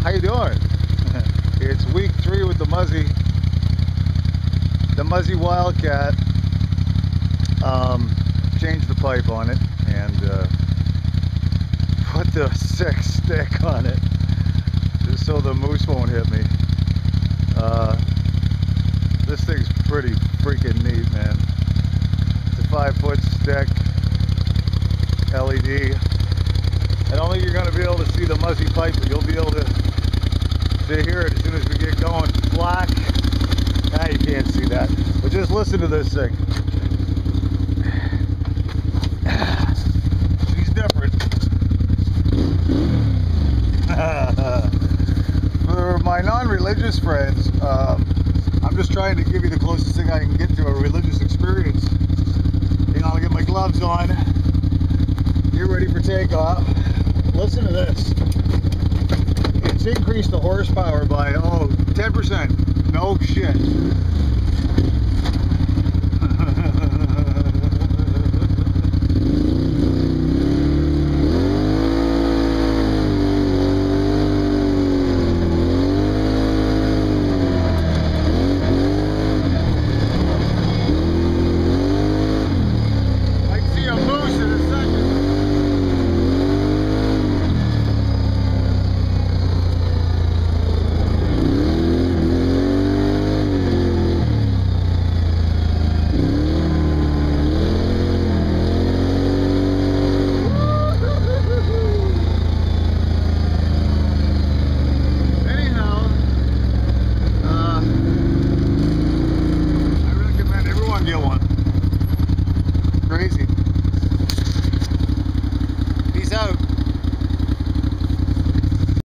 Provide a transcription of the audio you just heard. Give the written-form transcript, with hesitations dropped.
How you doing? It's week 3 with the Muzzy Wildcat. Changed the pipe on it and put the 6 stick on it just so the moose won't hit me. This thing's pretty freaking neat, man. It's a 5-foot stick, LED. I don't think you're going to be able to see the Muzzy pipe, but you'll be able to hear it as soon as we get going. Black. Ah, you can't see that. But just listen to this thing. He's different. For my non-religious friends, I'm just trying to give you the closest thing I can get to a religious experience. You know, I'll get my gloves on. Get ready for takeoff. Listen to this. It's increased the horsepower by 10%. No shit.